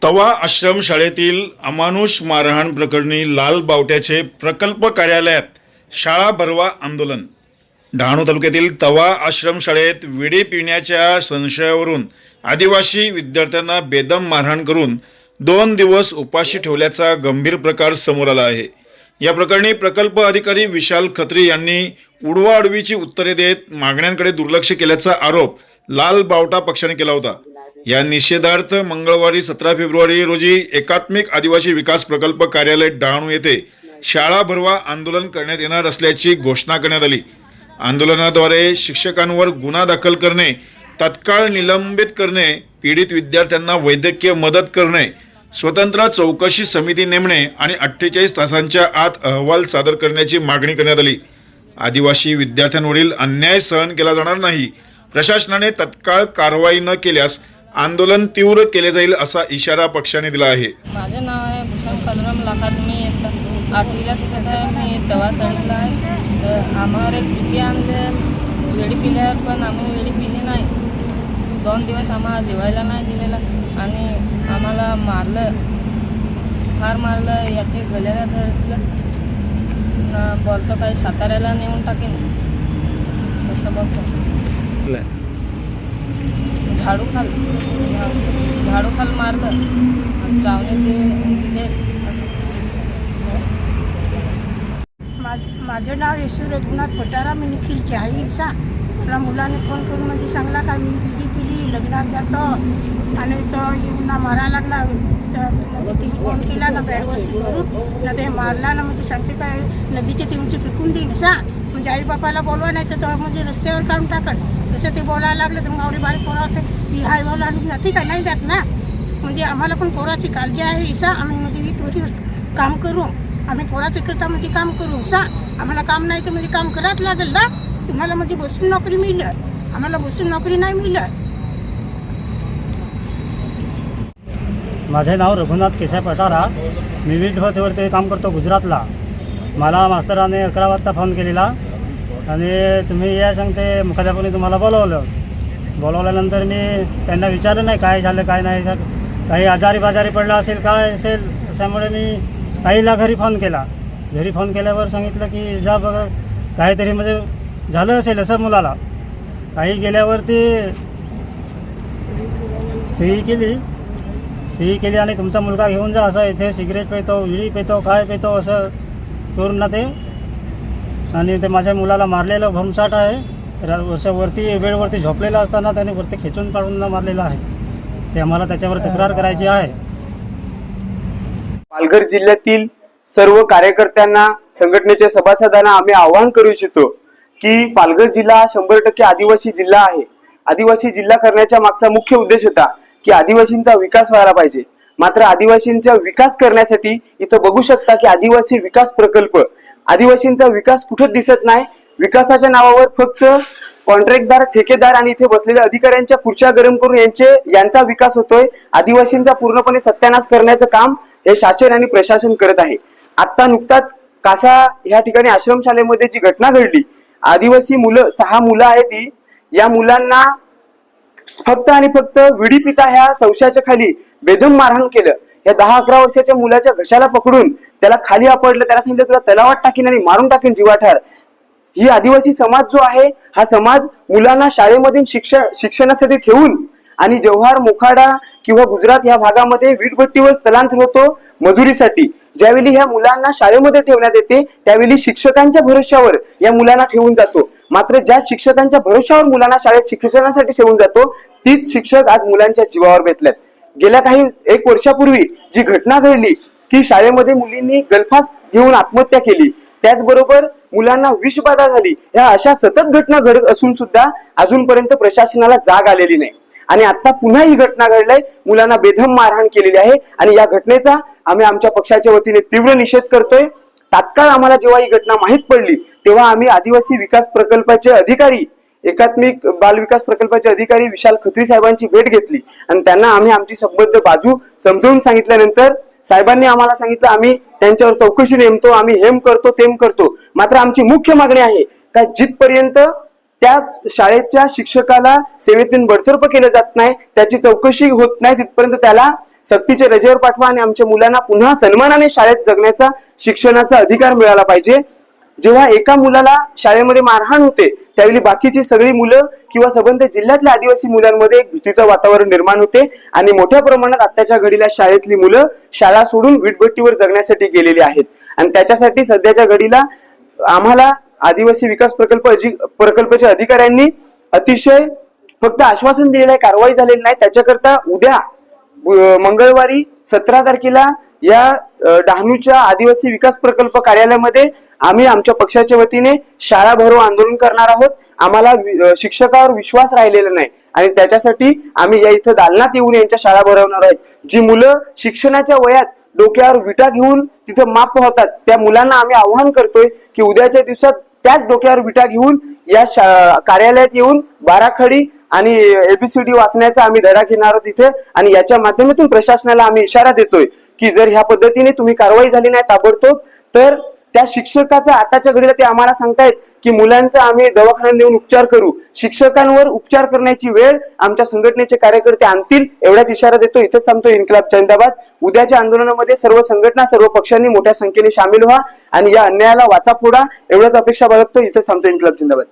तवा आश्रम शाळेतील अमानुष मारहाण प्रकरणी लाल बावट्याचे प्रकल्प कार्यालयात शाळा भरवा आंदोलन। डहाणू तालुक्यातील तवा आश्रम शाळेत विडी पिण्याच्या संशयावरून आदिवासी विद्यार्थ्यांना बेदम मारहाण करून 2 दिवस उपाशी ठेवल्याचा गंभीर प्रकार समोर आला आहे। या प्रकरणी प्रकल्प अधिकारी विशाल खत्री यांनी उडवाउडवीची उत्तरे देत मागण्यांकडे दुर्लक्ष केल्याचा आरोप लाल बावटा पक्षाने केला होता। या निषेधार्थ मंगळवारी 17 फेब्रुवारी रोजी एकात्मिक आदिवासी विकास प्रकल्प कार्यालय डहाणू येथे शाळा भरवा आंदोलन करण्यात येणार असल्याची घोषणा करण्यात आली। आंदोलनाद्वारे शिक्षकांवर गुन्हा दाखल करणे, तत्काळ निलंबित करणे, पीडित विद्यार्थ्यांना वैद्यकीय मदत करणे, स्वतंत्र चौकशी समिती नेमणे आणि 48 तासांच्या आत अहवाल सादर करण्याची मागणी करण्यात आली। आदिवासी विद्यार्थ्यांवरील अन्याय सहन केला जाणार नाही। प्रशासनाने तत्काळ कारवाई न केल्यास आंदोलन तीव्र केले जाईल असा इशारा पक्षाने दिला आहे। माझे नाव आहे भूषण कलरम लाखात। मी 8वीला शिकत आहे। मी तवा शाळेतला आहे। तर आम्हाला एक चुकी आणले वेळी पिल्यावर, पण आम्ही वेळी पिली नाही। 2 दिवस आम्हाला जेवायला नाही दिलेला आणि आम्हाला मारलं, फार मारलं। याचे गळ्याला धरलं ना, बोलतो काही साताऱ्याला नेऊन टाकेन असं बोलतो। झाडू खाल मारलं, चावणे दिले। माझं नाव येशू रघुनाथ पटारा। मी निखिलची आई सा। मला मुलाने फोन करून म्हणजे सांगला का मी बिडी पिली, लग्नात जातो आणि तो येऊन ना मारायला लागला। म्हणजे ती फोन केला ना बॅडवरची करून ना, ते मारला ना, म्हणजे सांगते काय नदीच्या तिऊनची फेकून देईन सा। म्हणजे आई बापाला बोलवा नाही तर म्हणजे रस्त्यावर काढून टाकल तसं ते बोलायला लागलं। तर मग आवडी बारीक पोराचं ती हाय बोला आणि जाते का नाही जात ना। म्हणजे आम्हाला पण पोराची काळजी आहे इसा। आम्ही म्हणजे वीटवरती काम करू, आम्ही पोराचं करता म्हणजे काम करू सा। आम्हाला काम नाही तर म्हणजे काम करावंच लागेल ना। तुम्हाला म्हणजे बसून नोकरी मिळलं, आम्हाला बसून नोकरी नाही मिळलं। माझे नाव रघुनाथ केशव पटारा। मी वीटवरती काम करतो गुजरातला। मला मास्तराने 11 वाजता फोन केलेला आणि तुम्ही या सांगते मुखाध्यापकाने तुम्हाला बोलवल्यानंतर मी त्यांना विचारलं नाही काय झालं काय नाही, काही आजारी पडला असेल काय असेल अशामुळे मी आईला घरी फोन केला। घरी फोन केल्यावर सांगितलं की जा बघा काहीतरी म्हणजे झालं असेल असं मुलाला। आई गेल्यावरती सही केली आणि तुमचा मुलगा घेऊन जा, असं इथे सिगरेट पितो, विडी पितो, काय पितो असं करून ना ते, आणि ते माझ्या मुलाला मारलेलं भमसाट आहे। असं वरती बेडवरती झोपलेला असताना त्याने वरती खेचून काढून मारलेलं आहे। ते आम्हाला त्याच्यावर तक्रार करायची आहे। पालघर जिल्ह्यातील सर्व कार्यकर्त्यांना, संघटनेच्या सभासदांना आम्ही आवाहन करू इच्छितो की पालघर जिल्हा 100% आदिवासी जिल्हा आहे। आदिवासी जिल्हा करण्याचा मागचा मुख्य उद्देश होता की आदिवासींचा विकास व्हायला पाहिजे। मात्र आदिवासींचा विकास करण्यासाठी इथं बघू शकता की आदिवासी विकास प्रकल्प, आदिवासींचा विकास कुठेच दिसत नाही। विकासाच्या नावावर फक्त कॉन्ट्रॅक्टदार, ठेकेदार आणि इथे बसलेल्या अधिकाऱ्यांच्या खुर्च्या गरम करून यांचा विकास होतोय। आदिवासींचा पूर्णपणे सत्यानाश करण्याचं काम हे शासन आणि प्रशासन करत आहे। आता नुकताच कासा ह्या ठिकाणी आश्रमशाळेमध्ये जी घटना घडली, आदिवासी मुलं 6 मुलं आहेत, या मुलांना फक्त आणि फक्त विडी पिता ह्या संशयाच्या खाली बेदम मारहाण केलं। या 10-11 वर्षाच्या मुलाच्या घशाला पकडून त्याला खाली आपडलं, त्याला सांगितलं तुला तलावात टाकीन आणि मारून टाकीन जीवाठार। ही आदिवासी समाज जो आहे, हा समाज मुलांना शाळेमधील शिक्षणासाठी ठेवून आणि जव्हार, मोखाडा किंवा गुजरात या भागामध्ये वीटभट्टीवर स्थलांतर होतो मजुरीसाठी। ज्यावेळी ह्या मुलांना शाळेमध्ये ठेवण्यात येते त्यावेळी शिक्षकांच्या भरोश्यावर या मुलांना ठेवून जातो। मात्र ज्या शिक्षकांच्या भरोश्यावर मुलांना शाळेत शिक्षणासाठी ठेवून जातो, तीच शिक्षक आज मुलांच्या जीवावर बेतल्यात। गेल्या काही 1 वर्षापूर्वी जी घटना घडली की शाळेमध्ये मुलींनी गलफास घेऊन आत्महत्या केली, त्याचबरोबर मुलांना विषबाधा झाली, या अशा सतत घटना घडत असून सुद्धा अजूनपर्यंत प्रशासनाला जाग आलेली नाही। आणि आता पुन्हा ही घटना घडली, मुलांना बेदम मारहाण केलेली आहे आणि या घटनेचा आम्ही आमच्या पक्षाच्या वतीने तीव्र निषेध करतोय। तात्काळ आम्हाला जेव्हा ही घटना माहीत पडली तेव्हा आम्ही आदिवासी विकास प्रकल्पाचे अधिकारी, एकात्मिक बाल विकास प्रकल्पाचे अधिकारी विशाल खत्री साहेबांची भेट घेतली आणि त्यांना आम्ही आमची संबद्ध बाजू समजावून सांगितल्यानंतर साहेबांनी आम्हाला सांगितलं आम्ही त्यांच्यावर चौकशी नेमतो, आम्ही हेम करतो तेम करतो। मात्र आमची मुख्य मागणी आहे का जिथपर्यंत त्या शाळेच्या शिक्षकाला सेवेतून बडतर्फ केलं जात नाही, त्याची चौकशी होत नाही, तिथपर्यंत त्याला सक्तीचे रजेवर पाठवा आणि आमच्या मुलांना पुन्हा सन्मानाने शाळेत जगण्याचा शिक्षणाचा अधिकार मिळाला पाहिजे. जेव्हा एका मुलाला शाळेमध्ये मारहाण होते त्यावेळी बाकीची सगळी मुलं किंवा संबंधित जिल्ह्यातल्या आदिवासी मुलांमध्ये एक भीतीचं वातावरण निर्माण होते आणि मोठ्या प्रमाणात आत्ताच्या घडीला शाळेतली मुलं शाळा सोडून वीटभट्टीवर जगण्यासाठी गेलेली आहेत. आणि त्याच्यासाठी सध्याच्या घडीला आम्हाला आदिवासी विकास प्रकल्पाच्या अधिकाऱ्यांनी अतिशय फक्त आश्वासन दिलेलं आहे, कारवाई झालेली नाही. त्याच्याकरता उद्या मंगळवारी 17 तारखेला या डहाणूच्या आदिवासी विकास प्रकल्प कार्यालयामध्ये आम्ही आमच्या पक्षाच्या वतीने शाळा भरो आंदोलन करणार आहोत. आम्हाला शिक्षकावर विश्वास राहिलेला नाही आणि त्याच्यासाठी आम्ही या इथं दालनात येऊन यांच्या शाळा भरवणार आहोत. जी मुलं शिक्षणाच्या वयात डोक्यावर विटा घेऊन तिथं माप होतात त्या मुलांना आम्ही आव्हान करतोय की उद्याच्या दिवसात त्याच डोक्यावर विटा घेऊन या कार्यालयात येऊन बाराखडी आणि एबीसीडी वाचण्याचा आम्ही धडा घेणार आहोत इथे. आणि याच्या माध्यमातून प्रशासनाला आम्ही इशारा देतोय की जर ह्या पद्धतीने तुम्ही कारवाई झाली नाही ताबडतोब तर त्या शिक्षकाचा आताच्या घडीला ते आम्हाला सांगतायत की मुलांचा आम्ही दवाखान्यात नेऊन उपचार करू. शिक्षकांवर उपचार करण्याची वेळ आमच्या संघटनेचे कार्यकर्ते आणतील एवढाच इशारा देतो. इथेच थांबतो. इन्कलाब जिंदाबाद. उद्याच्या आंदोलनामध्ये सर्व संघटना सर्व पक्षांनी मोठ्या संख्येने सामील व्हा आणि या अन्यायाला वाचा फोडा एवढंच अपेक्षा बाळगतो. इथेच थांबतो. इन्कलाब जिंदाबाद.